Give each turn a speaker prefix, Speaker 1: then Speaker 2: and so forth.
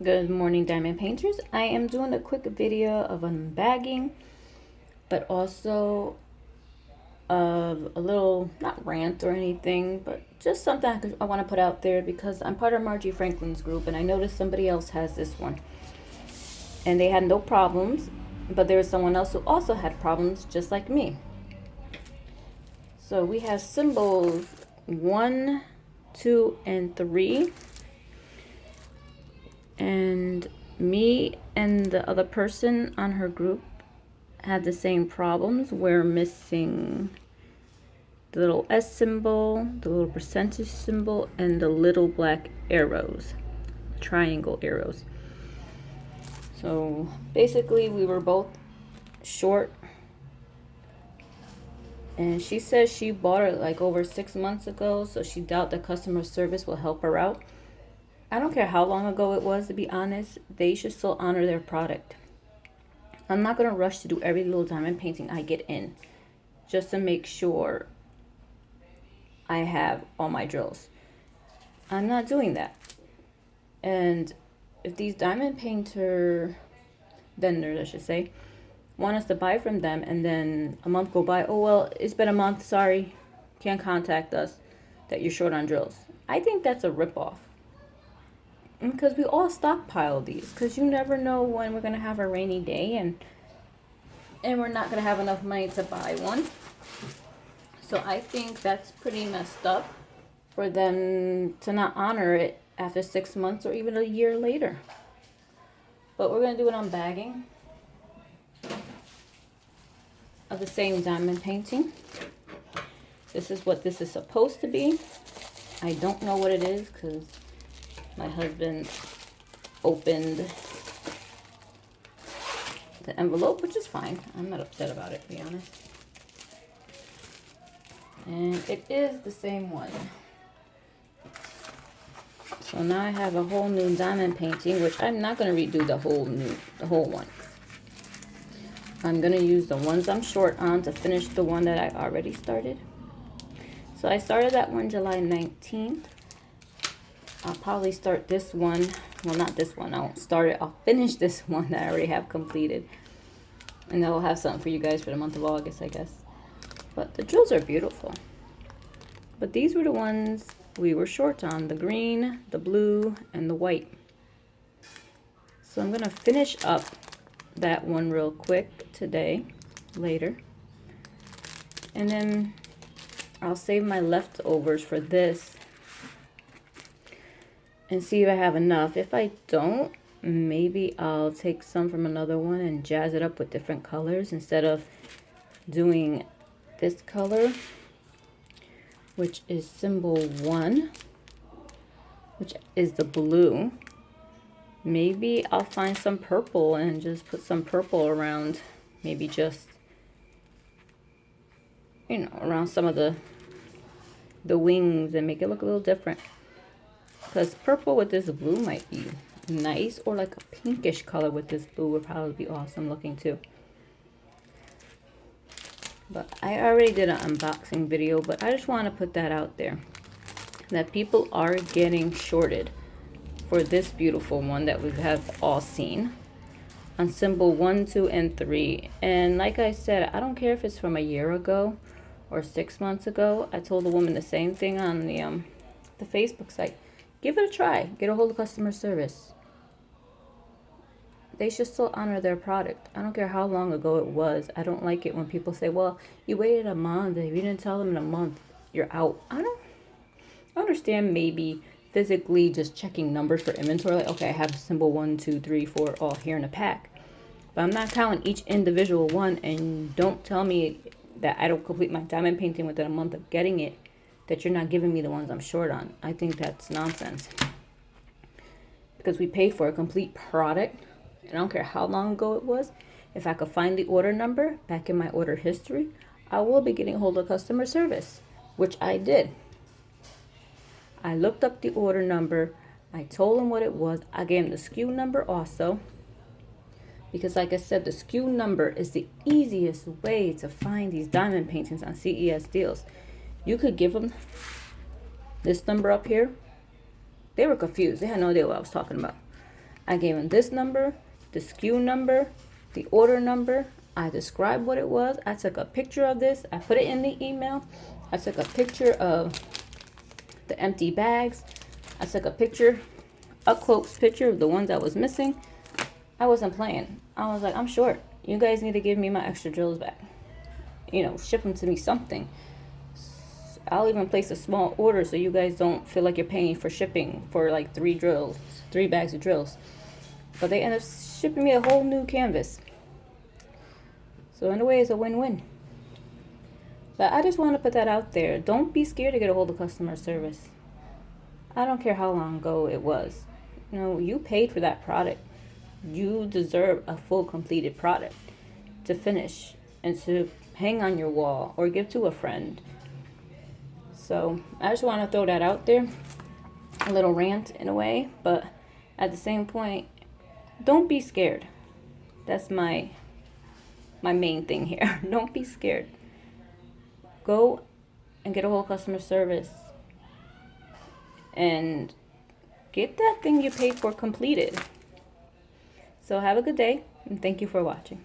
Speaker 1: Good morning, diamond painters. I am doing a quick video of unbagging, but also of a little, not rant or anything, but just something I want to put out there because I'm part of Margie Franklin's group and I noticed somebody else has this one. And they had no problems, but there was someone else who also had problems just like me. So we have symbols 1, 2, and 3. And me and the other person on her group had the same problems. We're missing the little S symbol, the little percentage symbol, and the little black arrows, triangle arrows. So basically we were both short, and she says she bought it like over 6 months ago, so she doubt the customer service will help her out. I don't care how long ago it was, to be honest, they should still honor their product. I'm not going to rush to do every little diamond painting I get in just to make sure I have all my drills. I'm not doing that. And if these diamond painter vendors, I should say, want us to buy from them and then a month go by, oh well, it's been a month, sorry, can't contact us that you're short on drills. I think that's a ripoff. Because we all stockpile these, because you never know when we're going to have a rainy day and we're not going to have enough money to buy one. So I think that's pretty messed up for them to not honor it after 6 months or even a year later. But we're going to do it on bagging of the same diamond painting. This is what this is supposed to be. I don't know what it is because my husband opened the envelope, which is fine. I'm not upset about it, to be honest. And it is the same one. So now I have a whole new diamond painting, which I'm not going to redo the whole one. I'm going to use the ones I'm short on to finish the one that I already started. So I started that one July 19th. I'll probably start this one. Well, not this one. I won't start it. I'll finish this one that I already have completed. And I'll have something for you guys for the month of August, I guess. But the drills are beautiful. But these were the ones we were short on. The green, the blue, and the white. So I'm going to finish up that one real quick today, later. And then I'll save my leftovers for this and see if I have enough. If I don't, maybe I'll take some from another one and jazz it up with different colors instead of doing this color, which is symbol 1, which is the blue. Maybe I'll find some purple and just put some purple around, maybe just, you know, around some of the wings and make it look a little different. Because purple with this blue might be nice, or like a pinkish color with this blue would probably be awesome looking too. But I already did an unboxing video, but I just want to put that out there, that people are getting shorted for this beautiful one that we have all seen on symbol 1, 2, and 3. And like I said, I don't care if it's from a year ago or 6 months ago. I told the woman the same thing on the Facebook site. Give it a try. Get a hold of customer service. They should still honor their product. I don't care how long ago it was. I don't like it when people say, well, you waited a month. If you didn't tell them in a month, you're out. I understand maybe physically just checking numbers for inventory. Like, okay, I have symbol 1, 2, 3, 4 all here in a pack. But I'm not counting each individual one, and don't tell me that I don't complete my diamond painting within a month of getting it, that you're not giving me the ones I'm short on. I think that's nonsense. Because we paid for a complete product, and I don't care how long ago it was. If I could find the order number back in my order history, I will be getting hold of customer service, which I did. I looked up the order number. I told them what it was. I gave them the SKU number also. Because like I said, the SKU number is the easiest way to find these diamond paintings on CES Deals. You could give them this number up here. They were confused. They had no idea what I was talking about. I gave him this number, the SKU number, the order number. I described what it was. I took a picture of this. I put it in the email. I took a picture of the empty bags. I took a picture, a close picture of the ones that was missing. I wasn't playing. I was like, I'm short. You guys need to give me my extra drills back. You know, ship them to me something. I'll even place a small order so you guys don't feel like you're paying for shipping for like 3 bags of drills. But they end up shipping me a whole new canvas. So in a way, it's a win-win. But I just want to put that out there. Don't be scared to get a hold of customer service. I don't care how long ago it was. You know, you paid for that product. You deserve a full completed product to finish and to hang on your wall or give to a friend. So I just want to throw that out there. A little rant in a way, but at the same point, don't be scared. That's my main thing here. Don't be scared. Go and get a whole customer service and get that thing you paid for completed. So have a good day, and thank you for watching.